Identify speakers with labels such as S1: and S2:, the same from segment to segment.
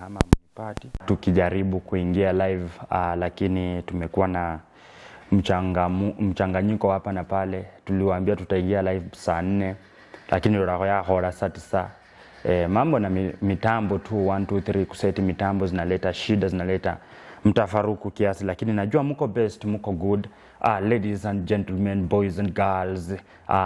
S1: ama mnipati tukijaribu kuingia live, lakini tumekuwa na mchanganyiko hapa na pale. Tuliwaambia tutaingia live saa 4 lakini roho ya hora saa 9. Mambo na mitambo tu 1 2 3 kuseti mitambo zinaleta shida, zinaleta mtafaruku kiasi, lakini najua mko best, mko good. Ladies and gentlemen, boys and girls,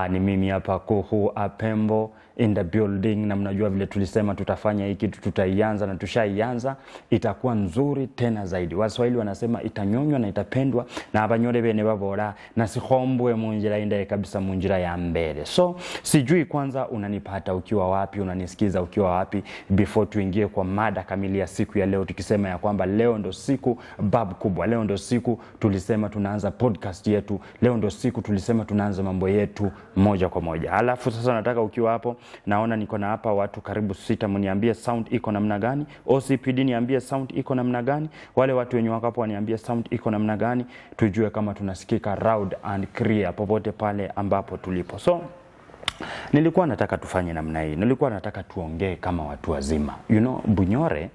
S1: ni mimi hapa Kuhu Apembo in the building, na mnajua vile tulisema tutafanya hiki kitu, tutaianza na tushaianza, itakuwa nzuri tena zaidi. Waswahili wanasema itanyonywa na itapendwa na abanyore bene babora na sihombwe munjira inde kabisa, munjira ya mbele. So sijui kwanza unanipata ukiwa wapi, unanisikiza ukiwa wapi, before tuingie kwa mada kamili ya siku ya leo, tukisema ya kwamba leo ndo siku babu kubwa, leo ndo siku tulisema tunaanza podcast yetu, leo ndo siku tulisema tunaanza mambo yetu moja kwa moja. Alafu sasa nataka ukiwa hapo, naona niko na hapa watu karibu 6, mniambie sound iko namna gani. OCPD niambie sound iko namna gani. Wale watu wenye wako hapo waniambie sound iko namna gani, tujue kama tunasikika loud and clear popote pale ambapo tulipo. So nilikuwa nataka tufanye namna hii, nilikuwa nataka tuongee kama watu wazima. Bunyore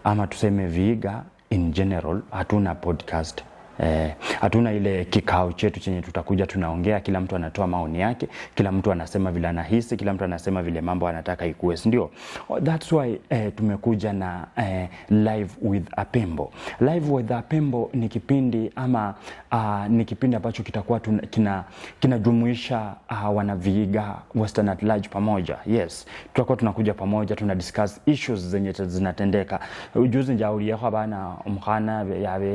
S1: ama tuseme Vihiga in general hatuna podcast. Hatuna ile kikao chetu chenye tutakuja tunaongea, kila mtu anatoa maoni yake, kila mtu anasema vile anahisi, kila mtu anasema vile mambo anataka ikuwe, ndio? That's why tumekuja na live with Apembo. Live with Apembo ni kipindi ama ni kipindi ambacho kitakuwa kinajumuisha wana Vihiga Western at large pamoja. Yes, tutakuwa tunakuja pamoja, tuna discuss issues zenye zinatendeka. Ujuzi njauri yako bana umkhana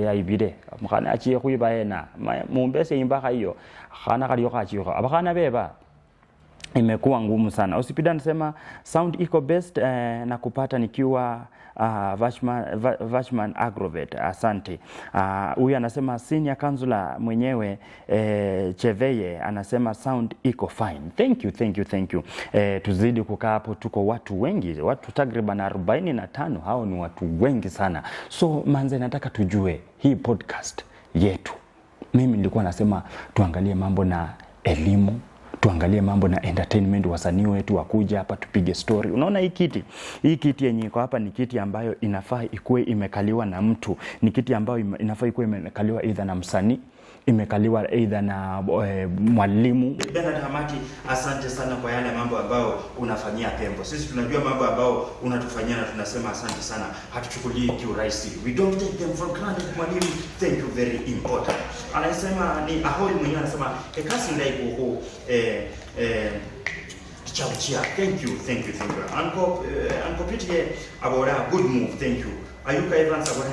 S1: ya ibide mkhana achiye kuibaena mumbese imbaka hiyo khana kaliyo kachiyo abakana beba imekuwa ngumu sana. Usipida nasema sound iko best na kupata nikiwa Vachman Agrovet. Asante. Huyu anasema senior councilor mwenyewe Cheveye anasema sound iko fine. Thank you. Tuzidi kukaa hapo, tuko watu wengi, watu takriban 45. Hao ni watu wengi sana. So manze, nataka tujue hii podcast yetu. Mimi nilikuwa nasema tuangalie mambo na elimu, tuangalie mambo na entertainment, wasanii wetu wakuja hapa tupige story. Unaona hii kiti yenye iko hapa ni kiti ambayo inafaa ikuwe imekaliwa na mtu, ni kiti ambayo inafaa ikuwe imekaliwa either na msanii, imekaliwa either na mwalimu. Bernard Hamati, asante sana kwa yale mambo ambayo unafanyia Pembo. Sisi tunajua mambo ambayo unatufanyia na tunasema asante sana, hatuchukulii kiurahisi. We don't take them for granted, mwalimu. Thank you, very important. Anasema ni Aholi mwenyewe anasema kasi ndai kuhu chauchia. Thank you. Anko pitie abora good move. Thank you. Ayuka Evans abora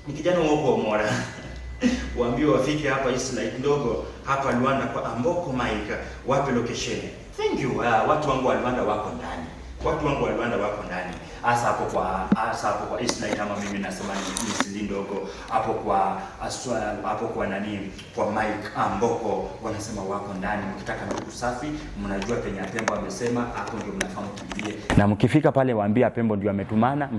S1: ni kijana wako mora. Waambie wafike hapa Isla kidogo hapa Luanda kwa Amboko Maika, wapi location. Thank you. Watu wangu wa Luanda wako ndani. Asa hapo kwa Isla kama mimi nasema ni sili ndogo hapo kwa nani kwa Mike Amboko wanasema wako ndani. Mkitaka na usafi mnajua penye Apembo amesema, hapo ndio mnafahamu kimbie. Na mkifika pale waambie Apembo ndio ametumana,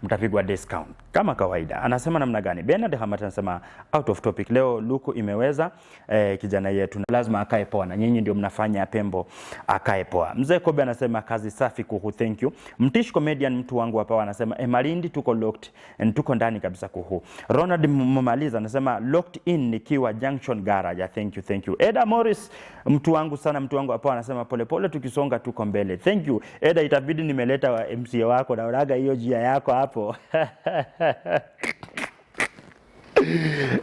S1: mtapigwa discount kama kawaida. Anasema namna gani? Bernard Hamata anasema out of topic. Leo Luku imeweza kijana yetu lazima akae poa, na nyinyi ndio mnafanya Apembo akae poa. Mzee Kobe anasema kazi safi Kuhu, thank you. Mtish comedian mtu wangu hapa anasema Malindi tuko locked and tuko ndani kabisa Kuhu. Ronald Mmaliza anasema locked in nikiwa Junction Garage. Thank you. Eda Morris mtu wangu hapa anasema pole tukisonga tuko mbele. Thank you Eda, itabidi nimeleta MCA wako na uraga hiyo jia yako hapo.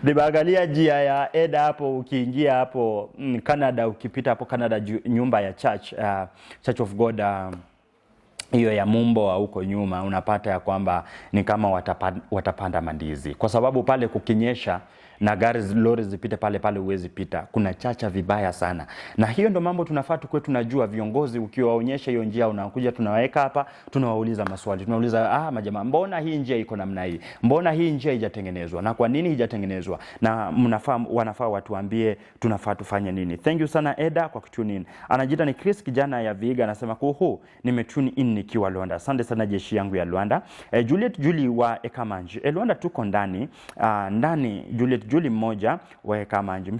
S1: Nimeangalia jia ya Eda hapo, ukiingia hapo Canada, ukipita hapo Canada nyumba ya Church of God hiyo ya Mumbo huko nyuma, unapata ya kwamba ni kama watapanda mandizi, kwa sababu pale kukinyesha na lori zipite pale huwezi pita, kuna chacha vibaya sana. Na hiyo ndo mambo tunafaa tukue tunajua. Viongozi ukiwaonyesha hiyo njia, unakuja tunaweka hapa, tunawauliza maswali, tunauliza majamaa, mbona hii njia iko namna hii, mbona hii njia haijatengenezwa, na kwa nini haijatengenezwa, na wanafaa watuambie tunafaa tufanye nini. Thank you sana Eda kwa kutune in. Anajiita ni Chris kijana ya Vihiga anasema Kuhu nimetune in nikiwa Luanda. Asante sana jeshi yangu ya Luanda. Julie wa Ekamanji Luanda tuko ndani Julie mmoja wa Ekamanji.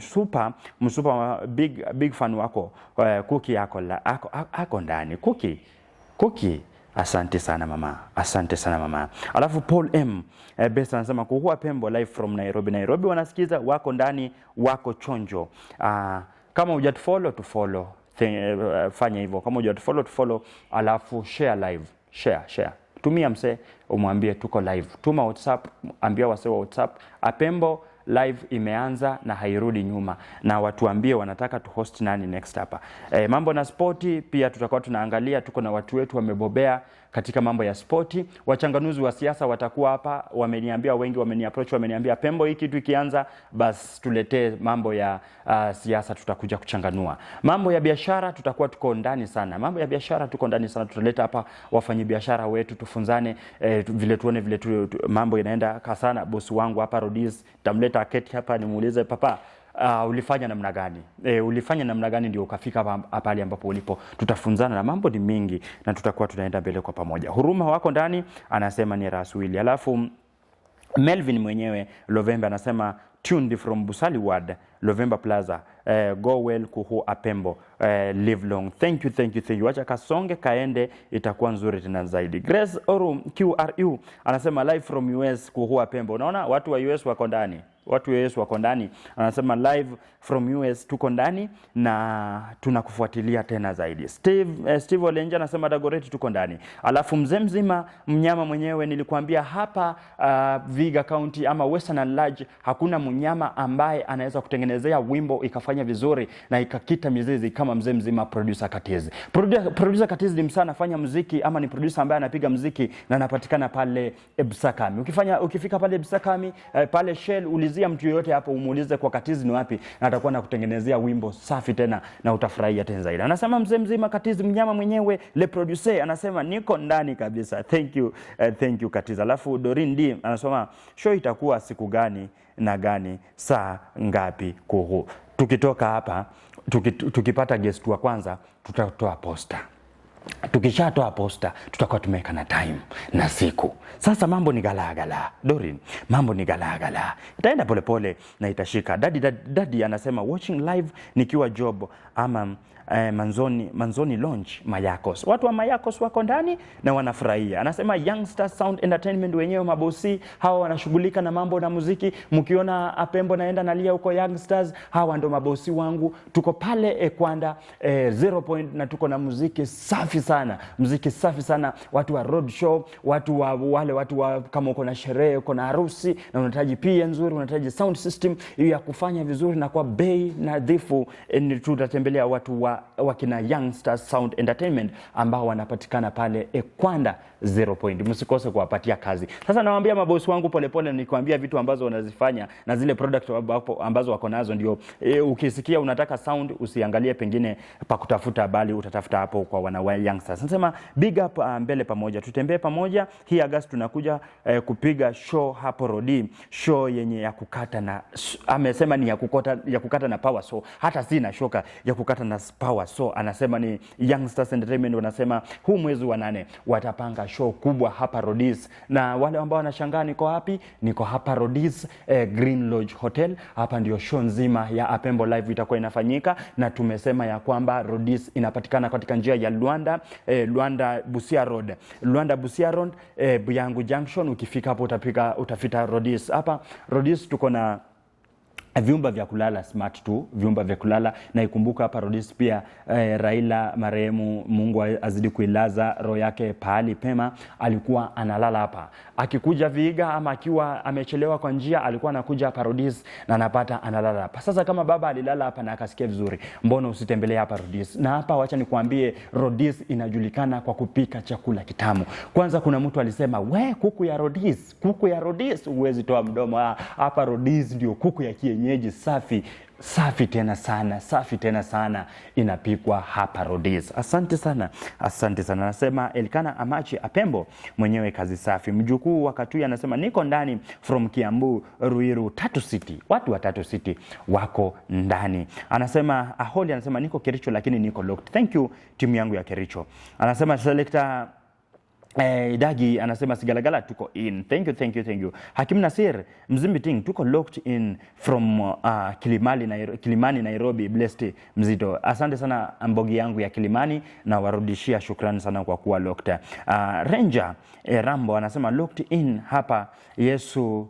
S1: Msupa big fan wako Kuki yako ako ndani. Kuki Asante sana mama, asante sana mama. Alafu Paul M Best anasema kuhua Pembo live from Nairobi. Nairobi wanasikiza, wako ndani, wako chonjo. Kama hujatufollow to follow, fanya hivyo. Kama hujatufollow to follow, alafu share live, share. Tumia mse umwambie tuko live. Tuma WhatsApp, ambia wase wa WhatsApp Apembo live imeanza na hairudi nyuma, na watuambie wanataka tu host nani next hapa. Mambo na sporti pia tutakuwa tunaangalia, tuko na watu wetu wamebobea katika mambo ya sporti. Wachanganuzi wa siasa watakuwa hapa, wameniambia wengi, wameniapproach, wameniambia Pembo hiki kitu ikianza basi tuletee mambo ya siasa, tutakuja kuchanganua. Mambo ya biashara tutakuwa tuko ndani sana. Mambo ya biashara tuko ndani sana, tutaleta hapa wafanyabiashara wetu tufunzane vile tuone vile mambo inaenda kasana. Bosi wangu hapa Rodis tamleta aketi hapa nimuulize papa ulifanya namna gani? Ulifanya namna gani ndio ukafika hapa pale ambapo ulipo? Tutafunzana na mambo ni mingi na tutakuwa tunaenda mbele kwa pamoja. Huruma wako ndani anasema ni Raswili. Alafu Melvin mwenyewe Lovembe anasema tuned from Busali Ward, Lovember Plaza. Go well kuhu Apembo, live long. Thank you. Wacha kasonge kaende, itakuwa nzuri tena zaidi. Grace Oru QRU anasema live from US kuhu Apembo. Unaona watu wa US wako ndani. Watu wa US wako ndani. Anasema live from US tuko ndani na tunakufuatilia tena zaidi. Steve Olenja anasema Dagoretti tuko ndani. Alafu mzee mzima mnyama mwenyewe nilikuambia hapa Viga County ama Western and Large hakuna mnyama ambaye anaweza kutengenezea wimbo ikafanya vizuri na ikakita mizizi kama mzee mzima producer Katizi. Producer Katizi ni msana fanya muziki ama ni producer ambaye anapiga muziki na anapatikana pale Ebsakami. Ukifika pale Ebsakami pale Shell ulizia mtu yote hapo umuulize kwa Katizi ni wapi na atakuwa na kutengenezea wimbo safi tena na utafurahia tena zaidi. Anasema mzee mzima Katizi mnyama mwenyewe le producer anasema niko ndani kabisa. Thank you Katizi. Alafu Dorin D anasema show itakuwa siku gani na gani saa ngapi kuhu. Tukitoka hapa tukipata guest wa kwanza tutatoa poster. Tukishatoa poster tutakuwa tumeka na time na siku. Sasa mambo ni galagala Dorin, mambo ni galagala, itaenda polepole na itashika. Daddy anasema watching live nikiwa job ama Manzoni launch Mayakos. Watu wa Mayakos wako ndani na wanafurahia. Anasema Youngster Sound Entertainment wenyewe mabosi hawa wanashughulika na mambo na muziki. Mkiona Apembo naenda nalia huko Youngsters, hawa ndo mabosi wangu. Tuko pale Ekwanda 0 point na tuko na muziki safi sana. Muziki safi sana. Watu wa road show, watu wa kama uko na sherehe, uko na harusi na unahitaji pia nzuri, unahitaji sound system ya kufanya vizuri na kwa bei nadhifu, tutatembelea watu wakina Youngster Sound Entertainment ambao wanapatikana pale Ekwanda 0 point. Msikose kuwapatia kazi. Sasa nawaambia mabosi wangu polepole nikwambia vitu ambazo wanazifanya na zile product ambazo wako nazo ndio ukisikia unataka sound usiangalie pengine pa kutafuta bali utatafuta hapo kwa wana Youngsters. Nasema big up mbele pamoja. Tutembee pamoja. Hii August tunakuja kupiga show hapo Rodi. Show yenye ya kukata na amesema ni ya kukata na power, so hata sina shoka ya kukata na power. So anasema ni Youngsters Entertainment wanasema huu mwezi wa 8 watapanga show kubwa hapa Rodis, na wale ambao wanashangaa niko wapi, niko hapa Rodis Green Lodge Hotel. Hapa ndio show nzima ya Apembo live itakuwa inafanyika, na tumesema ya kwamba Rodis inapatikana katika njia ya Luanda Busia Road, Buyangu Junction. Ukifika hapo utafika Rodis. Hapa Rodis tuko na vyumba vya kulala smart tu, vyumba vya kulala. Na ikumbuka hapa Rodis pia Raila marehemu, Mungu azidi kuilaza roho yake pahali pema, alikuwa analala hapa. Akikuja Vihiga ama akiwa amechelewa kwa njia, alikuwa anakuja hapa Rodis na anapata analala hapa. Sasa kama baba alilala hapa na akasikia vizuri, mbona usitembelee hapa Rodis? Na hapa wacha nikwambie, Rodis inajulikana kwa kupika chakula kitamu. Kwanza kuna mtu alisema, kuku ya Rodis huwezi toa mdomo. Hapa Rodis ndio kuku ya kienyeji safi tena sana inapikwa hapa Rodis. Asante sana. Anasema Elkana Amachi Apembo mwenyewe kazi safi. Mjukuu wa Katui anasema niko ndani from Kiambu Ruiru Tatu City. Watu wa Tatu City wako ndani. Anasema Aholi anasema niko Kericho lakini niko locked. Thank you timu yangu ya Kericho. Anasema selector Dagi anasema Sigalagala tuko in. Thank you. Hakim Nasir Mzimbiting tuko locked in from Kilimani Nairobi. Blessed Mzito. Asante sana mbogi yangu ya Kilimani na warudishia shukrani sana kwa kuwa locked. Ranger Rambo anasema locked in hapa Yesu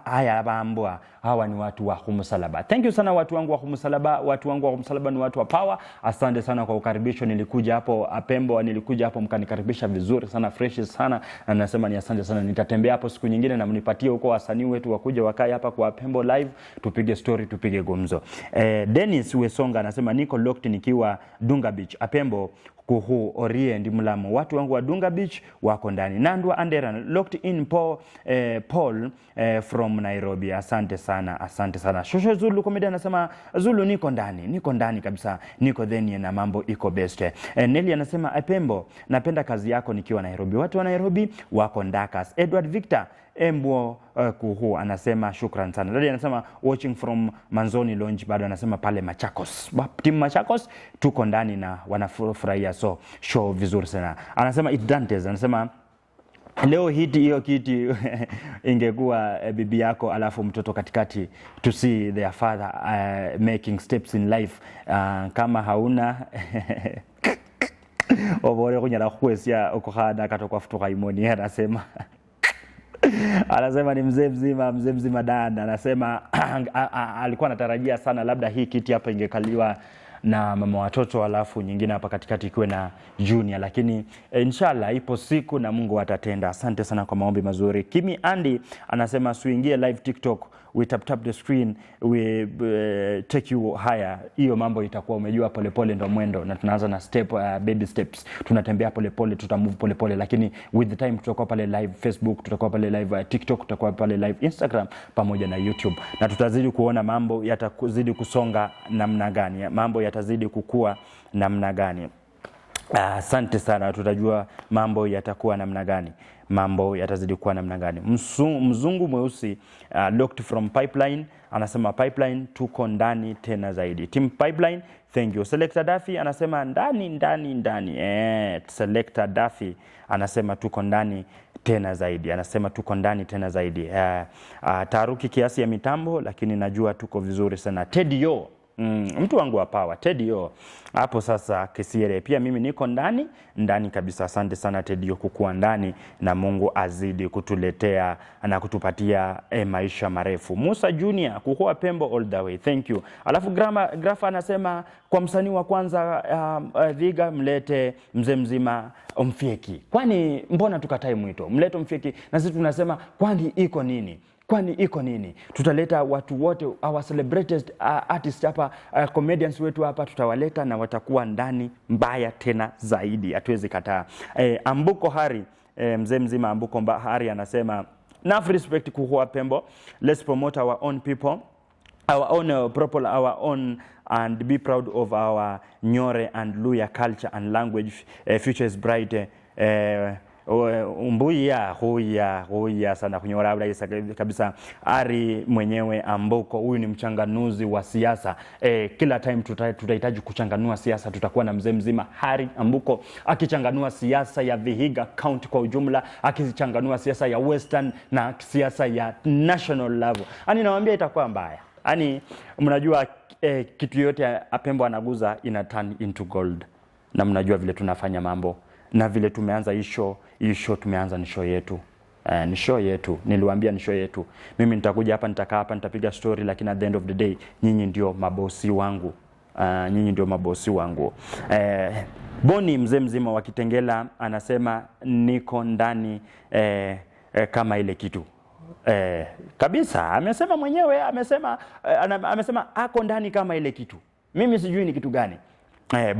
S1: haya bambwa. Hawa ni watu wa Kumusalaba. Thank you sana watu wangu wa Kumusalaba. Watu wangu wa Kumusalaba ni watu wa power. Asante sana kwa ukaribisho. Nilikuja hapo Apembo, nilikuja hapo mkanikaribisha vizuri sana, fresh sana. Na nasema ni asante sana. Nitatembea hapo siku nyingine na mnipatie huko wasanii wetu wakuja wakae hapa kwa Apembo live, tupige story, tupige gumzo. Dennis Wesonga anasema niko locked nikiwa Dunga Beach Apembo Kuhu Orie ndi Mlamo. Watu wangu wa Dunga Beach wako ndani. Nandwa Andera locked in Paul from Nairobi. Asante sana. Shosho Zulu Comedy anasema Zulu niko ndani kabisa. Niko theni na mambo iko best. Nelly anasema Apembo napenda kazi yako nikiwa Nairobi. Watu wa Nairobi wako ndakas. Edward Victor Embo Kuhu anasema shukran sana. Dadi anasema watching from Manzoni Lounge, bado anasema pale Machakos. Team Machakos tuko ndani na wanafurahia so show vizuri sana. Anasema It Dantes anasema leo hiyo kiti ingekuwa bibi yako alafu mtoto katikati to see their father making steps in life. Kama hauna obore kunyala kwesia okuhana katoka futoka imoni. Anasema ni mzee mzima dada. Anasema alikuwa anatarajia sana labda hii kiti hapa ingekaliwa na mama watoto alafu nyingine hapa katikati ikiwe na Junior, lakini inshallah ipo siku na Mungu atatenda. Asante sana kwa maombi mazuri. Kimi Andy anasema suingie live TikTok, we tap the screen, we take you higher. Hiyo mambo itakuwa umejua polepole ndo mwendo, na tunaanza na baby steps. Tunatembea polepole, tutamove polepole, lakini with the time tutakuwa pale live Facebook, tutakuwa pale live TikTok, tutakuwa pale live Instagram pamoja na YouTube, na tutazidi kuona mambo yatazidi kusonga namna gani, mambo yatazidi kukua namna gani. Asante sana, tutajua mambo yatakuwa namna gani, mambo yatazidi kuwa namna gani. Mzungu mweusi locked from Pipeline anasema Pipeline tuko ndani tena zaidi. Team Pipeline, thank you. Selector Daffy anasema ndani. Selector Daffy anasema tuko ndani tena zaidi. Taruki kiasi ya mitambo, lakini najua tuko vizuri sana. Teddy Yo, mtu wangu wa power, Teddy Yo hapo sasa Kisiere, pia mimi niko ndani kabisa. Asante sana Teddy Yo kukua ndani, na Mungu azidi kutuletea na kutupatia maisha marefu. Musa Junior kukua Pembo all the way, thank you. Alafu Grafa anasema kwa msanii wa kwanza Viga mlete mzee mzima Mfieki. Kwani mbona tukatae mwito? Mlete Mfieki, na sisi tunasema kwani iko nini? Tutaleta watu wote, our celebrated artists hapa, comedians wetu hapa, tutawaleta na watakuwa ndani mbaya tena zaidi, hatuwezi kataa. Ambuko Hari, mzee mzima Ambuko Hari anasema enough respect kuhua Pembo, let's promote our own people, our own people, our own, and be proud of our Nyore and Luya culture and language. Future is bright. Huya sana kunyora kabisa. Ari mwenyewe Ambuko, huyu ni mchanganuzi wa siasa. Kila time tutahitaji kuchanganua siasa, tutakuwa na mzee mzima Hari Ambuko akichanganua siasa ya Vihiga County kwa ujumla, akichanganua siasa ya Western na siasa ya national level. Nawaambia itakuwa mbaya. Mnajua kitu yote Apembo anaguza ina turn into gold, na mnajua vile tunafanya mambo na vile tumeanza hii show tumeanza ni show yetu. Niliwaambia ni show yetu. Mimi nitakuja hapa, nitakaa hapa, nitapiga story, lakini at the end of the day nyinyi ndio mabosi wangu. Boni mzee mzima wa Kitengela anasema niko ndani kama ile kitu. Kabisa amesema mwenyewe, amesema ako ndani kama ile kitu. Mimi sijui ni kitu gani.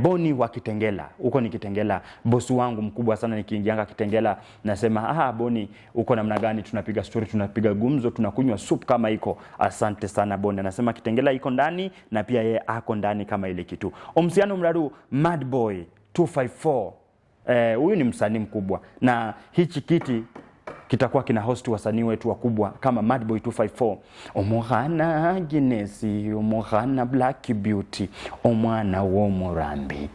S1: Boni wa Kitengela, uko ni Kitengela, bosi wangu mkubwa sana. Nikiingianga Kitengela nasema Boni uko namna gani, tunapiga story, tunapiga gumzo, tunakunywa soup kama iko. Asante sana Boni. Anasema Kitengela iko ndani na pia yeye ako ndani kama ile kitu. Omsiano Mraru Mad Boy 254, huyu ni msanii mkubwa, na hichi kiti kitakuwa kina host wasanii wetu wakubwa kama Mad Boy 254, Omuhana Guinness, Omuhana Black Beauty, Omwana wo Murambi,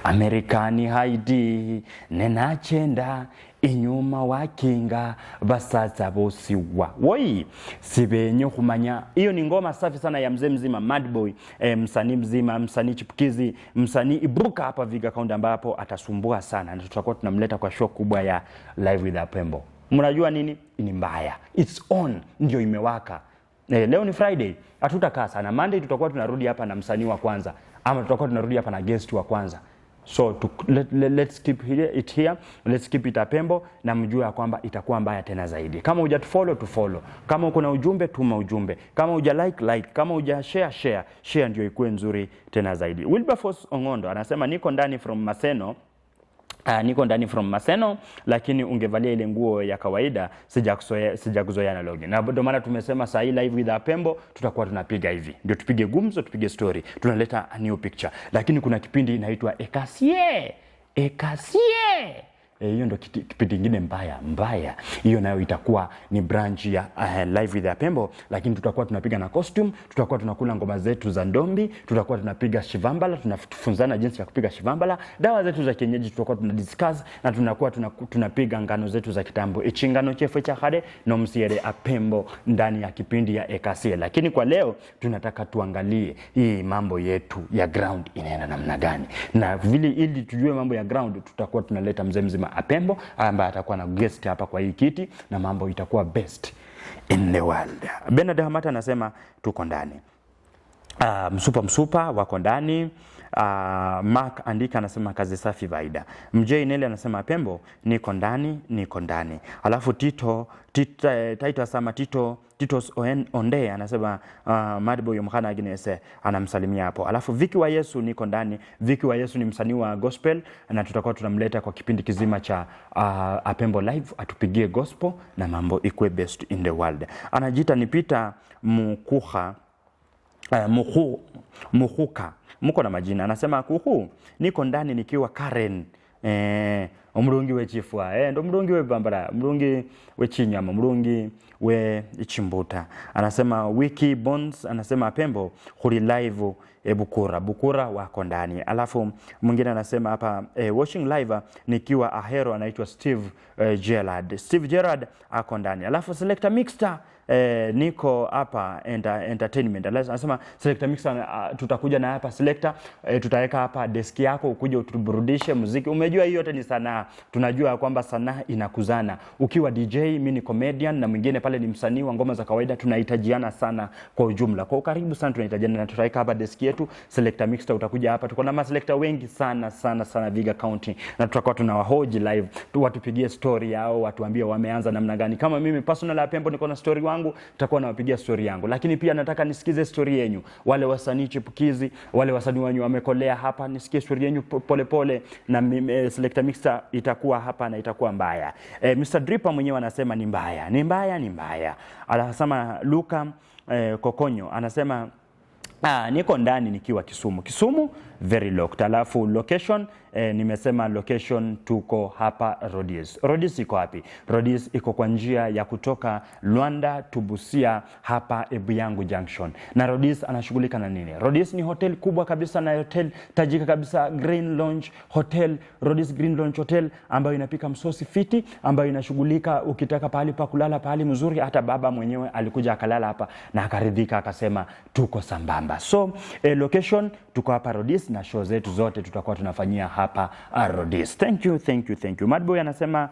S1: Amerikani haidi nenachenda inyuma wakinga basaza bosiwa. Woi sibenye kumanya. Hiyo ni ngoma safi sana ya mzee mzima Madboy, msanii mzima, msanii chipukizi, msanii ibuka hapa Viga County ambapo atasumbua sana. Na tutakuwa tunamleta kwa show kubwa ya Live with Apembo. Mnajua nini? Ni mbaya. It's on, ndio imewaka. Leo ni Friday, hatutakaa sana. Monday tutakuwa tunarudi hapa na msanii wa kwanza, ama tutakuwa tunarudi hapa na guest wa kwanza. So let's keep it here, let's keep it Apembo, na mjue ya kwamba itakuwa mbaya tena zaidi. Kama hujatufollow tufollow, kama uko na ujumbe tuma ujumbe, kama huja like, kama huja share ndio ikuwe nzuri tena zaidi. Wilberforce Ongondo anasema niko ndani from Maseno. Niko ndani from Maseno, lakini ungevalia ile nguo ya kawaida, sijakuzoea na login. Na ndio maana tumesema saa hii Live with Apembo tutakuwa tunapiga hivi. Ndio tupige gumzo, tupige story, tunaleta a new picture. Lakini kuna kipindi inaitwa Ekasie. Hiyo ndio kipindi kingine mbaya. Hiyo nayo itakuwa ni branch ya Live with Apembo, lakini tutakuwa tunapiga na costume, tutakuwa tunakula ngoma zetu za ndombi, tutakuwa tunapiga shivambala, tunafunzana jinsi ya kupiga shivambala, dawa zetu za kienyeji tutakuwa tunadiscuss, na tunakuwa tunapiga ngano zetu za kitambo. Ichingano chefu cha hade no msiere Apembo ndani ya kipindi ya Ekasie. Lakini kwa leo tunataka tuangalie hii mambo yetu ya ground inaenda namna gani. Na vile ili tujue mambo ya ground tutakuwa tunaleta mzee mzima Apembo ambaye atakuwa na guest hapa kwa hii kiti, na mambo itakuwa best in the world. Bernard Hamata anasema tuko ndani. Msupa wako ndani. Mark Andika anasema kazi safi Vaida. Mjei Nele anasema Apembo niko ndani. Alafu Tito asema Titos Onde anasema Madboy Yomkhana Agnese anamsalimia hapo. Alafu Viki wa Yesu niko ndani. Viki wa Yesu ni msanii wa gospel, na tutakuwa tunamleta kwa kipindi kizima cha Apembo Live atupigie gospel na mambo ikue best in the world. Anajiita ni Peter Muhuka. Muko na majina. Anasema niko ndani nikiwa Karen. Umurungi we chifwa. Ndo murungi we bambara. Murungi we chinyama. Murungi we chimbuta. Anasema Wiki Bones. Anasema Apembo huli live Bukura wako ndani. Alafu mwingine anasema hapa watching live nikiwa Ahero, anaitwa Steve Gerard ako ndani. Alafu Selector Mixter niko hapa entertainment. Anasema Selector Mixer tutakuja na hapa Selector, tutaweka hapa desk yako ukuje utuburudishe muziki. Umejua hiyo yote ni sanaa. Tunajua kwamba sanaa inakuzana. Ukiwa DJ, mimi ni comedian, na mwingine pale ni msanii wa ngoma za kawaida, tunahitajiana sana kwa ujumla. Kwa karibu sana tunahitajiana, na tutaweka hapa desk yetu. Selector Mixer utakuja hapa. Tuko na maselector wengi sana Viga County, na tutakuwa tunawahoji live, watupigie story yao, watuambie wameanza namna gani. Kama mimi personal Apembo niko na story wangu, tutakuwa nawapigia story yangu. Lakini pia nataka nisikize story yenu. Wale wasanii chipukizi, wale wasanii wenyu wamekolea hapa, nisikie story yenu pole na Selector Mixer itakuwa hapa na itakuwa mbaya. Mr. Dripper mwenyewe anasema ni mbaya. Anasema Luka Kokonyo anasema niko ndani nikiwa Kisumu very locked. Alafu location nimesema location tuko hapa Rodies iko wapi? Rodies iko kwa njia ya kutoka Luanda to Busia hapa Ebuyangu Junction. Na Rodies anashughulika na nini? Rodies ni hotel kubwa kabisa, na hotel tajika kabisa, Green Lounge Hotel, Rodies Green Lounge Hotel, ambayo inapika msosi fiti, ambayo inashughulika ukitaka pahali pa kulala, pahali mzuri. Hata baba mwenyewe alikuja akalala hapa na akaridhika, akasema tuko sambamba. So location tuko hapa Rodies, na show zetu zote tutakuwa tunafanyia hapa Rodies. Thank you. Madboy anasema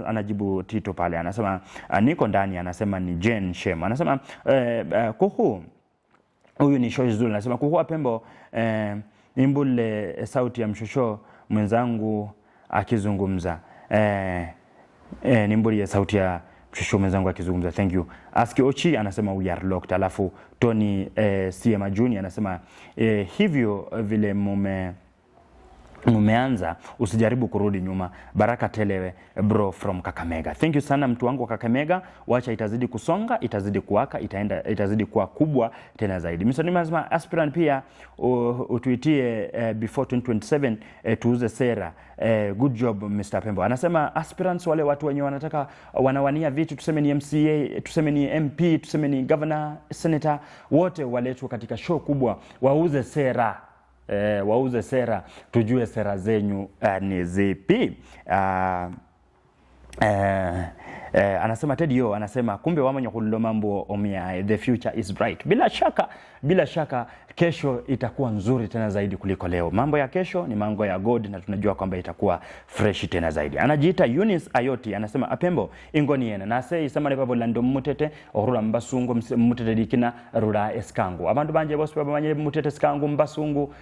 S1: anajibu Tito pale, anasema niko ndani. Anasema ni Jane Shem. Anasema huyu ni show nzuri. Anasema Apembo imbule sauti ya mshosho mwenzangu akizungumza. Nimbulie sauti ya mshosho mwenzangu akizungumza. Thank you. Aski Ochi anasema we are locked. Alafu Tony CM Junior anasema hivyo vile mumeanza usijaribu kurudi nyuma. Baraka Telewe bro from Kakamega. Thank you sana mtu wangu wa Kakamega. Wacha itazidi kusonga, itazidi kuwaka, itazidi kuwa kubwa tena zaidi. Mr. Nimazma aspirant pia utuitie before 2027 tuuze sera. Good job Mr. Apembo. Anasema aspirants, wale watu wenye wanataka wanawania vitu, tuseme ni MCA, tuseme ni MP, tuseme ni governor, senator, wote waletwe katika show kubwa, wauze sera. wauze sera, tujue sera zenyu ni zipi. Anasema Tedio, anasema kumbe wamanya kulilo mambo omia, the future is bright. Bila shaka kesho itakuwa nzuri tena zaidi kuliko leo. Mambo ya kesho ni mambo ya God na tunajua kwamba itakuwa fresh tena zaidi. Anajiita Eunice Ayoti, anasema apembo ingoni yena nase isema lepo lando mutete orula mbasungu mutete dikina rula eskangu. Abantu banje bosi babanye mutete eskangu mbasungu,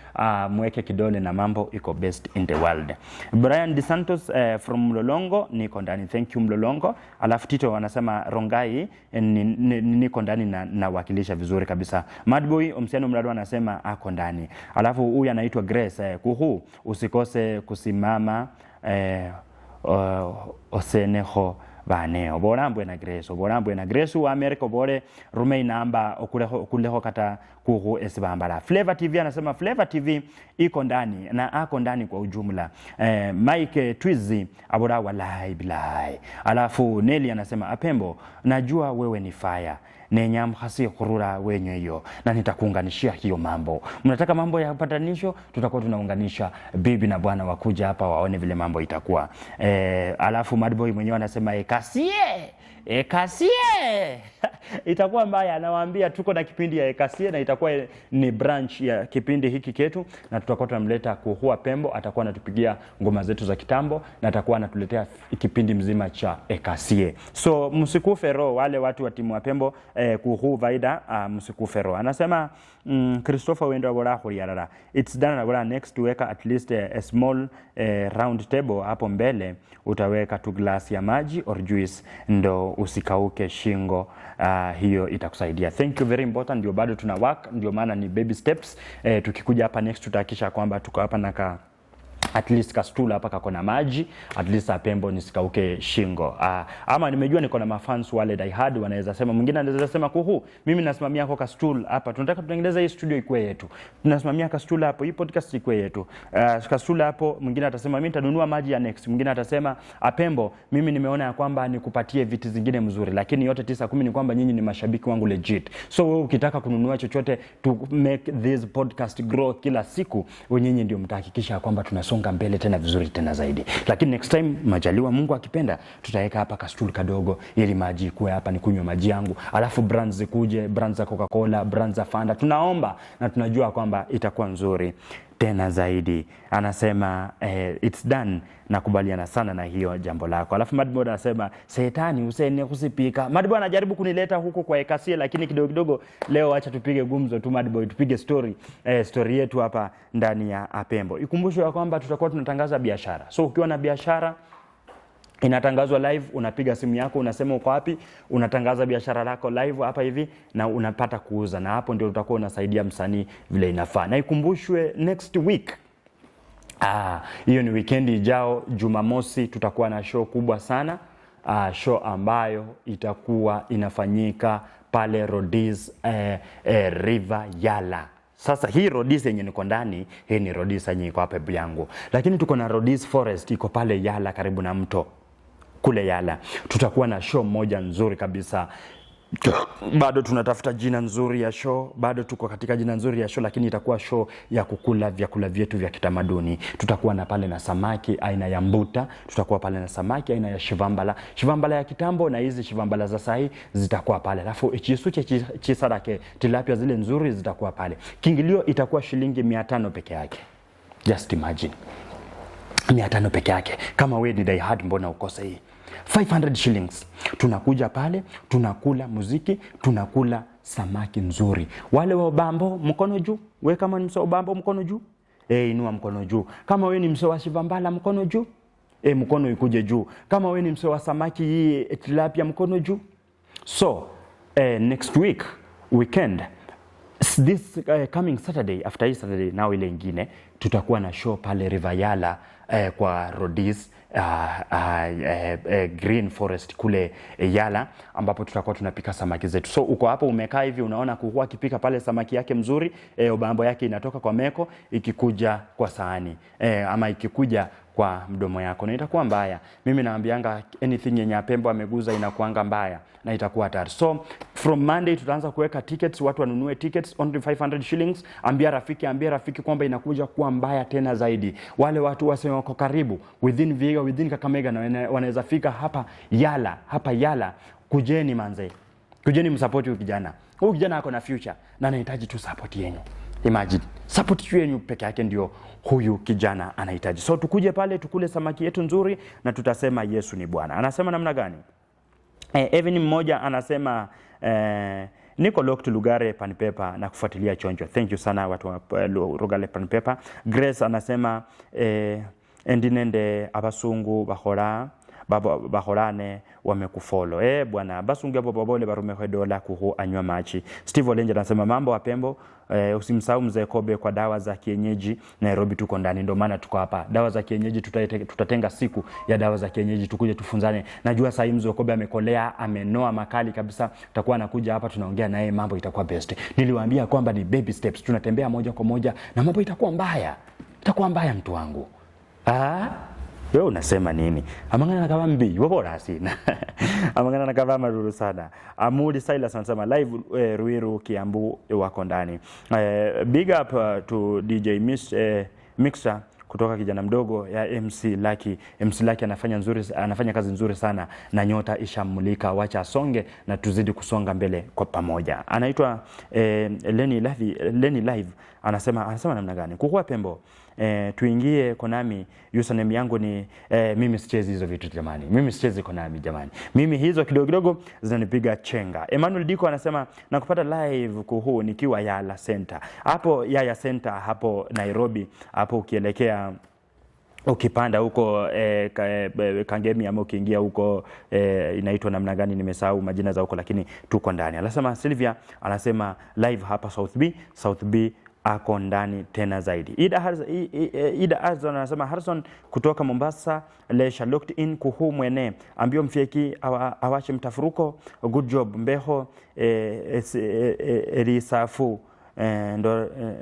S1: mweke kidole na mambo iko best in the world. Brian De Santos from Mlolongo, niko ndani. Thank you Mlolongo. Alafu Tito anasema Rongai niko ndani na wakilisha vizuri kabisa. Madboy Omsiano Mlado anasema ako ndani. Alafu huyu anaitwa Grace kuhu usikose kusimama oseneho bane oborambwe na Grace wa America bore rumei namba okuleho kata kuhu esibambala. Flavor TV anasema Flavor TV iko ndani na ako ndani kwa ujumla. Mike Twizy abora walai bilai. Alafu Nelly anasema apembo najua wewe ni fire nenyam hasi kurura wenye hiyo na nitakuunganishia hiyo mambo. Mnataka mambo ya patanisho, tutakuwa tunaunganisha bibi na bwana wakuja hapa waone vile mambo itakuwa. Alafu Madboy mwenyewe anasema Ekasie itakuwa mbaya. Anawaambia tuko na kipindi ya Ekasie na itakuwa ni branch ya kipindi hiki ketu, na tutakuwa tunamleta Kuhua Pembo, atakuwa anatupigia ngoma zetu za kitambo na atakuwa anatuletea kipindi mzima cha Ekasie. So msikufe roho wale watu wa timu wa Pembo, Kuhu Vaida, msikufe roho. Anasema Christopher Wendo Boraho yarara. It's done na next to weka at least a small round table hapo mbele, utaweka tu glass ya maji or juice ndo usikauke shingo. Hiyo itakusaidia. Thank you, very important. Ndio bado tuna work, ndio maana ni baby steps. Tukikuja hapa next tutahakisha kwamba tuko hapa na at least kastula hapa kako na maji, at least apembo nisikauke shingo. Ama nimejua niko na mafans wale die hard wanaweza sema, mwingine anaweza sema kuhu mimi nasimamia kwa kastul hapa, tunataka tutengeneze hii studio ikuwe yetu, tunasimamia kastul hapo, hii podcast ikuwe yetu. Kastul hapo, mwingine atasema mimi nitanunua maji ya next, mwingine atasema apembo mimi nimeona ya kwamba nikupatie vitu zingine mzuri, lakini yote 9-10 ni kwamba nyinyi ni mashabiki wangu legit. So wewe ukitaka kununua chochote to make this podcast grow kila siku, wewe nyinyi ndio mtahakikisha kwamba tunasonga mbele tena vizuri tena zaidi. Lakini next time majaliwa Mungu akipenda tutaweka hapa kastuli kadogo ili maji kuwe hapa nikunywe maji yangu. Alafu brands zikuje, brands za Coca-Cola, brands za Fanta. Tunaomba na tunajua kwamba itakuwa nzuri tena zaidi. Anasema it's done, nakubaliana sana na hiyo jambo lako. Alafu Madbo anasema Setani usene kusipika. Madbo anajaribu kunileta huko kwa Ekasie, lakini kidogo leo acha tupige gumzo tu Madbo, tupige story yetu hapa ndani ya Apembo. Ikumbusho ya kwamba tutakuwa tunatangaza biashara. So ukiwa na biashara inatangazwa live, unapiga simu yako, unasema uko wapi, unatangaza biashara lako live hapa hivi na unapata kuuza, na hapo ndio utakuwa unasaidia msanii vile inafaa. Na ikumbushwe next week, hiyo ni weekend ijao, Jumamosi tutakuwa na show kubwa sana, show ambayo itakuwa inafanyika pale Rhodes River Yala. Sasa hii Rhodes yenye niko ndani, hii ni Rhodes yenye iko hapa yangu. Lakini tuko na Rhodes Forest iko pale Yala karibu na mto kule Yala. Tutakuwa na show moja nzuri kabisa. Bado tunatafuta jina nzuri ya show, bado tuko katika jina nzuri ya show, lakini itakuwa show ya kukula vyakula vyetu vya kitamaduni. Tutakuwa na pale na samaki aina ya mbuta, tutakuwa pale na samaki aina ya shivambala ya kitambo, na hizi shivambala za sahi zitakuwa pale. Alafu chisuche chisarake tilapia zile nzuri zitakuwa pale. Kiingilio itakuwa shilingi 500 peke yake. Just imagine, 500 peke yake. Kama wewe ni die hard, mbona ukose hii? 500 shillings. Tunakuja pale, tunakula muziki, tunakula samaki nzuri. Wale wa Obambo mkono juu. Wewe kama ni msee wa Obambo mkono juu. Inua mkono juu. Kama wewe ni msee wa Shivambala mkono juu. Mkono ikuje juu. Kama wewe ni msee wa samaki hii tilapia mkono juu. So, next weekend, this coming Saturday, after this Saturday now ile ingine, tutakuwa na show pale River Yala kwa Rhodes Green Forest kule Yala, ambapo tutakuwa tunapika samaki zetu. So uko hapo umekaa hivi unaona Kuhua akipika pale samaki yake mzuri, Obambo yake inatoka kwa meko ikikuja kwa sahani, ama ikikuja kwa mdomo yako na itakuwa mbaya. Mimi naambianga anything yenye Apembo ameguza inakuanga mbaya na itakuwa hatari. So from Monday tutaanza kuweka tickets, watu wanunue tickets only 500 shillings. Ambia rafiki kwamba inakuja kuwa mbaya tena zaidi. Wale watu wasema wako karibu within Vihiga, within Kakamega na wanaweza fika hapa Yala, kujeni manze. Kujeni msupport huyu kijana. Huyu kijana ako na future na anahitaji tu support yenu. Imagine, support yenu peke yake ndio huyu kijana anahitaji. So tukuje pale tukule samaki yetu nzuri na tutasema Yesu ni Bwana. Anasema namna gani? Evan mmoja anasema niko locked Lugare Panpepa na kufuatilia chonjo. Thank you sana watu wa Lugare Panpepa. Grace anasema endinende abasungu bahorane wamekufollow. Bwana basungu hapo babole barumeho dola kuhu anywa machi. Steve Olenje anasema mambo Apembo, usimsahau mzee Kobe kwa dawa za kienyeji. Nairobi tuko ndani, ndio maana tuko hapa. Dawa za kienyeji tutatenga siku ya dawa za kienyeji tukuje tufunzane. Najua sasa mzee Kobe amekolea, amenoa makali kabisa. Tutakuwa anakuja hapa tunaongea naye, mambo itakuwa best. Niliwaambia kwamba ni baby steps, tunatembea moja kwa moja na mambo itakuwa mbaya. Itakuwa mbaya mtu wangu. Wewe unasema nini? Amangana nakaba mbi, wabora sina. Amangana nakaba maruru sana. Amudi Silas anasema live Ruiru Kiambu wako ndani. Big up to DJ Mixer kutoka kijana mdogo ya MC Lucky. MC Lucky anafanya kazi nzuri sana na nyota ishamulika. Wacha asonge na tuzidi kusonga mbele kwa pamoja. Anaitwa Lenny Live anasema namna gani? Kukua Pembo tuingie Konami. Username yangu ni mimi sichezi hizo vitu jamani. Mimi sichezi Konami jamani. Mimi hizo kidogo zinanipiga chenga. Emmanuel Diko anasema nakupata live kuhu nikiwa Yala Center. Hapo Yaya Center hapo Nairobi, hapo ukielekea ukipanda huko Kangemi ama ukiingia huko inaitwa namna gani nimesahau majina za huko, lakini tuko ndani. Anasema Sylvia anasema live hapa South B ako ndani tena zaidi. Ida Azon anasema Harrison kutoka Mombasa lesha locked in kuhu mwene ambio mfieki awache mtafuruko. Good job Mbeho Erisafu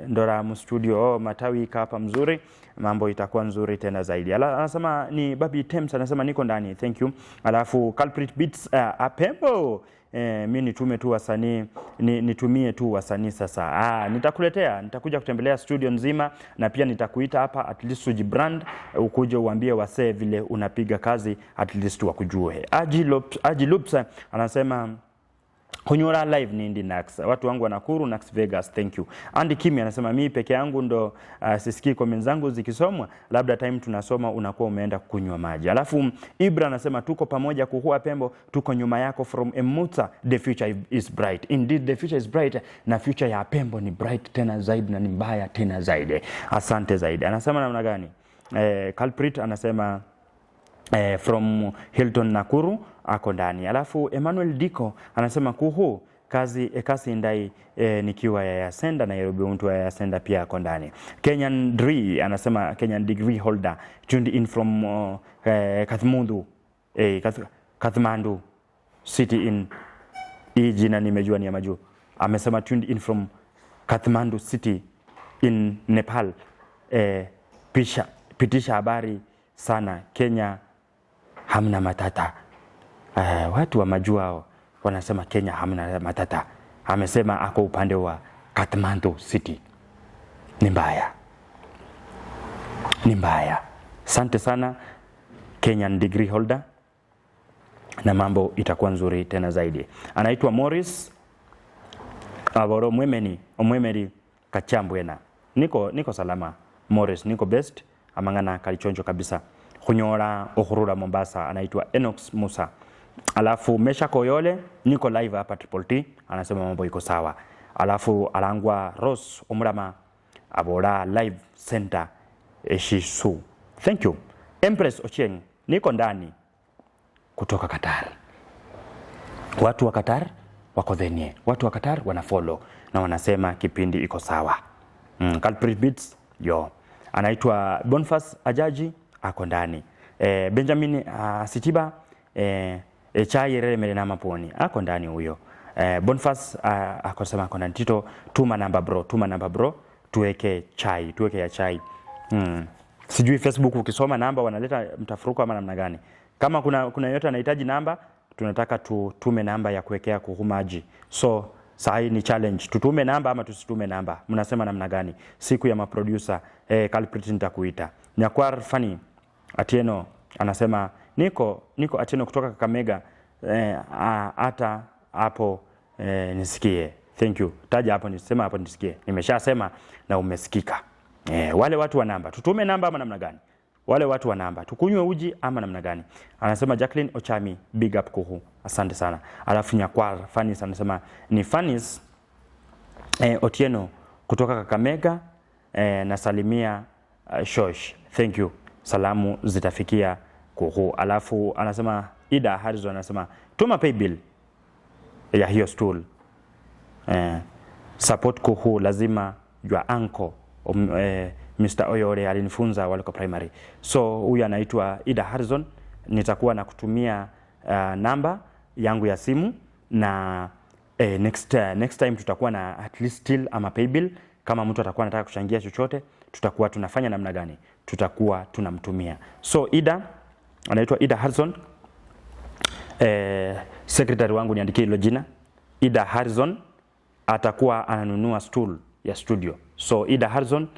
S1: Ndora studio matawi hapa mzuri, mambo itakuwa nzuri tena zaidi. Anasema ni Baby Temps anasema niko ndani, thank you. Alafu Culprit Beats Apembo mimi nitumie tu wasanii sasa. Nitakuja kutembelea studio nzima na pia nitakuita hapa at least ujibrand, ukuje uambie wasee vile unapiga kazi, at least wakujue. Aji Loops anasema Kunyora live ni Indi Nax. Watu wangu wa Nakuru, Nax Vegas, thank you. Andy Kimi anasema mimi peke yangu ndo sisikii comments zangu zikisomwa, labda time tunasoma unakuwa umeenda kunywa maji. Alafu Ibra anasema tuko pamoja kuhua Pembo, tuko nyuma yako from Emuta, the future is bright. Indeed the future is bright na future ya Pembo ni bright tena zaidi na ni mbaya tena zaidi. Asante zaidi. Anasema namna gani? Culprit anasema from Hilton Nakuru ako ndani. Alafu Emmanuel Diko anasema kuhu kazi ndai nikiwa ya Senda na Nairobi, mtu ya Senda pia ako ndani. Kenyan Dre anasema Kenyan degree holder tuned in from Kathmandu city in jina nimejua ni ya majuu. Amesema tuned in from Kathmandu city in Nepal. Pitisha habari sana Kenya hamna matata. Watu wa majua hao wanasema Kenya hamna matata. Amesema ako upande wa Kathmandu city. Ni mbaya. Asante sana Kenyan degree holder na mambo itakuwa nzuri tena zaidi. Anaitwa Morris Aboro Mwemeri Kachambwena. Niko salama Morris, niko best, amangana kalichonjo kabisa. Kunyora Ohurura Mombasa anaitwa Enox Musa. Alafu Mesha Koyole niko live hapa Triple T, anasema mambo iko sawa. Alafu Alangwa Rose Omrama Abora live center Eshisu. Thank you. Empress Ochieng niko ndani kutoka Qatar. Watu wa Qatar wako dhenie. Watu wa Qatar wanafollow na wanasema kipindi iko sawa. Culprit Beats yo. Anaitwa Boniface Ajaji ako ndani. Benjamin Sitiba chai rere na maponi ako ndani huyo. Boniface akosema ako ndani. Tito tuma namba bro tuweke ya chai. Sijui Facebook ukisoma namba wanaleta mtafuruko ama namna gani. Kama kuna yote anahitaji namba, tunataka tutume namba ya kuwekea kuhumaji. So sahi ni challenge, tutume namba ama tusitume namba. Mnasema namna gani? Siku ya maproducer culprit nitakuita. Nyakwar Fani Atieno anasema niko Atieno kutoka Kakamega, hata hapo nisikie. Thank you. Taja hapo nisema hapo nisikie. Nimeshasema na umesikika. Wale watu wa namba, tutume namba ama namna gani? Wale watu wa namba, tukunywe uji ama namna gani? Anasema Jacqueline Ochami, big up kuhu. Asante sana. Alafu Nyakwar Fanis anasema ni Fanis Otieno kutoka Kakamega, nasalimia Shosh. Thank you. Salamu zitafikia kuhu. Alafu anasema Ida Harrison anasema tuma pay bill ya hiyo stool. Support kuhu lazima your uncle Mr. Oyore alinifunza wale kwa primary. So huyu anaitwa Ida Harrison. Nitakuwa na kutumia namba yangu ya simu na next time tutakuwa na at least still ama pay bill. Kama mtu atakuwa anataka kuchangia chochote, tutakuwa tunafanya namna gani? Tutakuwa tunamtumia. So Ida anaitwa Ida Harrison. Secretary wangu niandikie hilo jina. Ida Harrison atakuwa ananunua stool ya studio. So Ida Harrison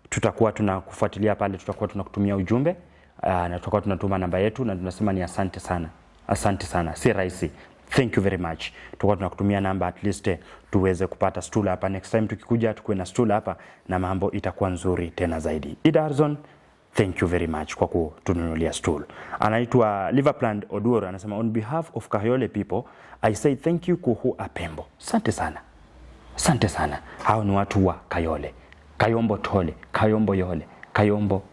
S1: tutakuwa tunakufuatilia pale, tutakuwa tunakutumia ujumbe na tutakuwa tunatuma namba yetu na tunasema ni asante sana. Asante sana. Si rahisi. Thank you very much. Tutakuwa tunakutumia namba at least tuweze kupata stool hapa. Next time tukikuja tukue na stool hapa na mambo itakuwa nzuri tena zaidi. Ida Harrison, thank you very much kwa kutununulia stool. Anaitwa Liverplant Oduor anasema on behalf of Kayole people I say thank you kuhu Apembo. Asante sana. Asante sana. Hao ni watu wa Kayole. Kayombo Tole, Kayombo Yole, Kayombo.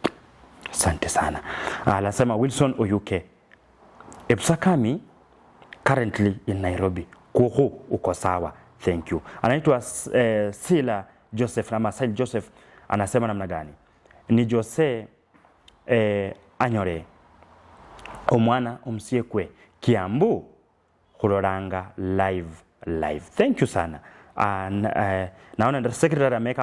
S1: Asante sana. Anasema Wilson Oyuke. Epsakami currently in Nairobi. Kuhu uko sawa. Thank you. Anaitwa Sila Joseph na Masail Joseph anasema namna gani? Ni Jose Anyore. Omwana omsiekwe Kiambu Kuroranga live. Thank you sana. Naona ndio secretary ameweka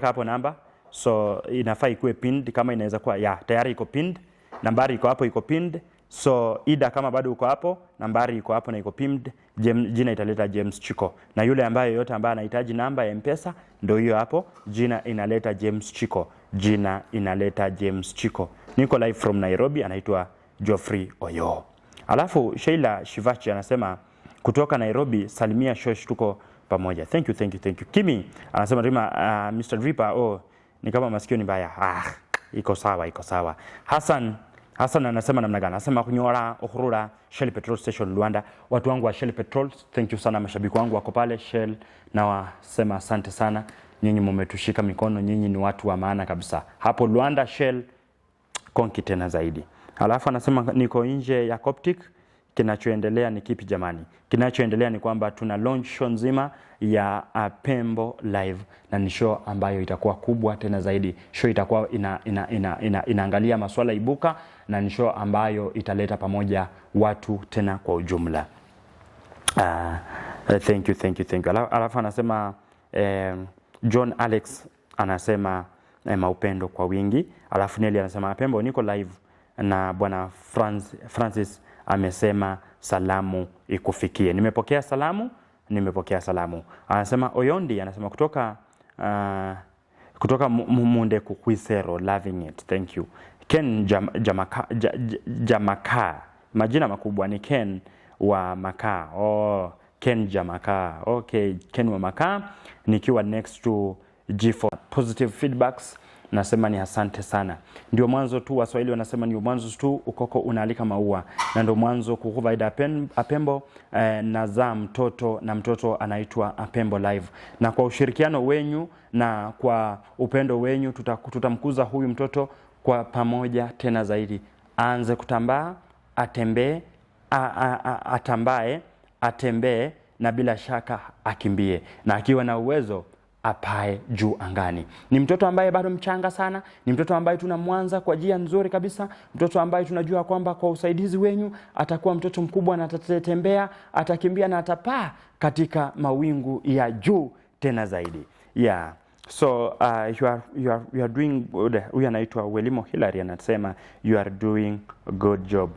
S1: hapo namba, so inafaa ikuwe pinned. Kama inaweza kuwa tayari iko pinned, nambari iko hapo, iko pinned. So Ida kama bado uko hapo, nambari iko hapo na iko pinned. Jina italeta James Chiko, na yule ambaye yote ambaye anahitaji namba ya M-Pesa ndio hiyo hapo, jina inaleta James Chiko, jina inaleta James Chiko. Niko live from Nairobi, anaitwa Geoffrey Oyo. Alafu Sheila Shivachi anasema kutoka Nairobi, salimia Shosh, tuko pamoja. Thank you. Kimi anasema Rima, Mr. Dripa, ni kama masikio ni mbaya. Iko sawa. Hassan anasema namna gani? Anasema kunyora Ohurura Shell Petrol Station Luanda. Watu wangu wa Shell Petrol, thank you sana. Mashabiki wangu wako pale Shell, na wasema asante sana. Nyinyi mmetushika mikono, nyinyi ni watu wa maana kabisa. Hapo Luanda Shell konki tena zaidi. Alafu anasema niko nje ya Coptic. Kinachoendelea ni kipi jamani? Kinachoendelea ni kwamba tuna launch show nzima ya Apembo live, na ni show ambayo itakuwa kubwa tena zaidi. Show itakuwa inaangalia masuala ibuka, na ni show ambayo italeta pamoja watu tena kwa ujumla. Thank you. Alafu anasema John Alex anasema maupendo kwa wingi. Alafu Nelly anasema Apembo niko live na bwana Francis amesema salamu ikufikie. Nimepokea salamu. Anasema Oyondi anasema kutoka Munde Kukwisero, loving it. Thank you. Ken Jamaka. Majina makubwa ni Ken wa Maka. Ken Jamaka. Okay, Ken wa Maka. Nikiwa next to G4 positive feedbacks. Nasema ni asante sana. Ndio mwanzo tu, Waswahili wanasema ndio mwanzo tu ukoko unaalika maua. Na ndio mwanzo kukuvaida Apembo nazaa mtoto, na mtoto anaitwa Apembo live. Na kwa ushirikiano wenyu na kwa upendo wenyu tutamkuza huyu mtoto kwa pamoja tena zaidi. Aanze kutambaa, atembee na bila shaka akimbie. Na akiwa na uwezo apae juu angani. Ni mtoto ambaye bado mchanga sana, ni mtoto ambaye tunamwanza kwa njia nzuri kabisa, mtoto ambaye tunajua kwamba kwa usaidizi wenyu atakuwa mtoto mkubwa na atatembea, atakimbia na atapaa katika mawingu ya juu tena zaidi. So you are doing good. Huyu anaitwa Welimo Hilary anasema you are doing a good job.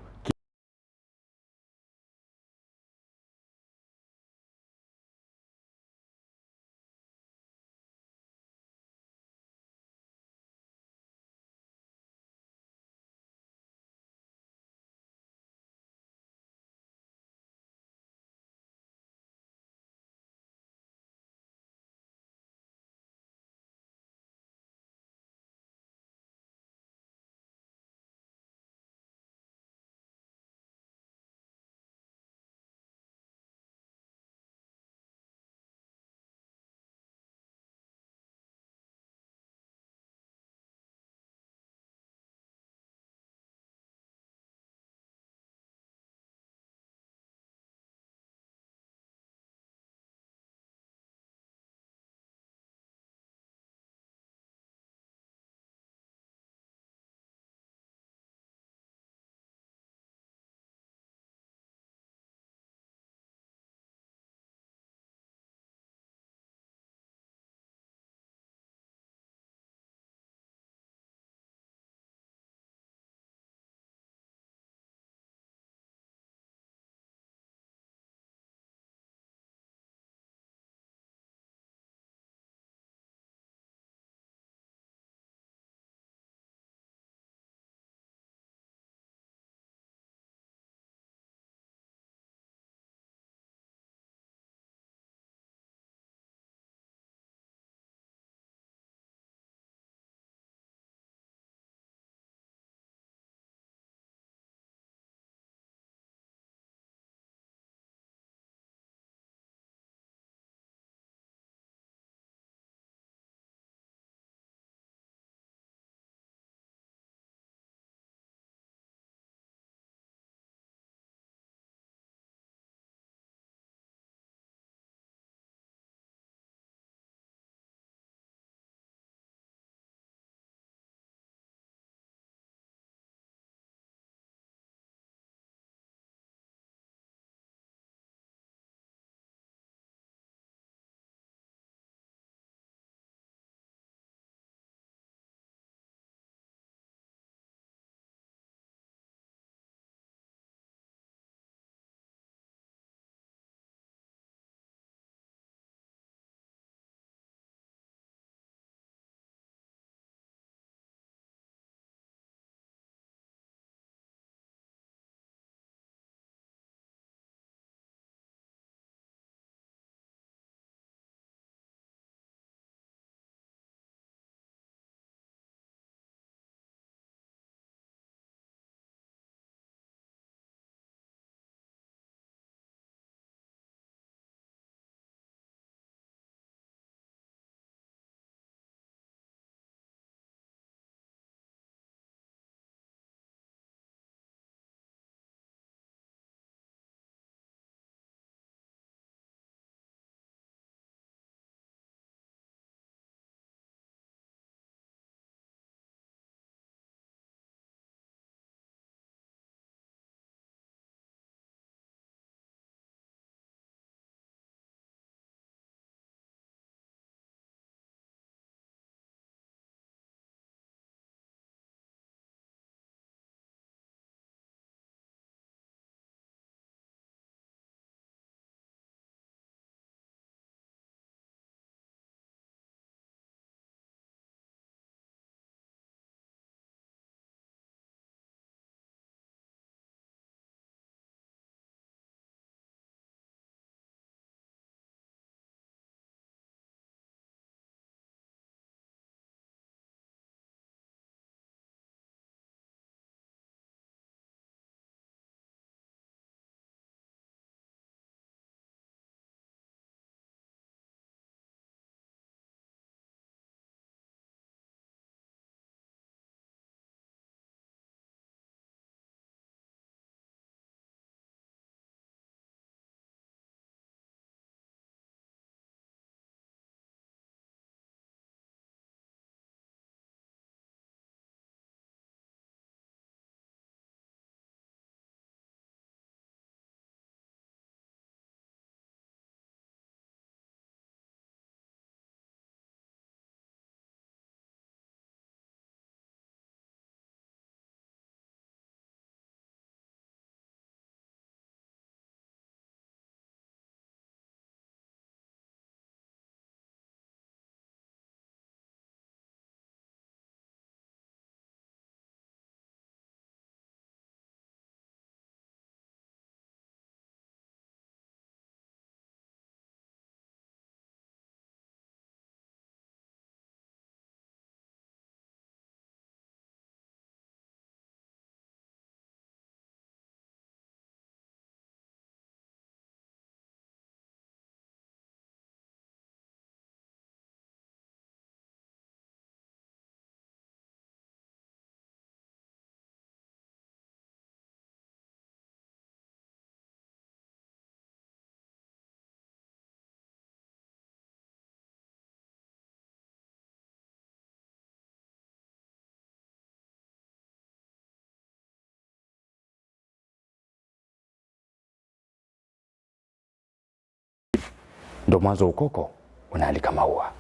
S1: ndo mwanzo ukoko unaalika maua.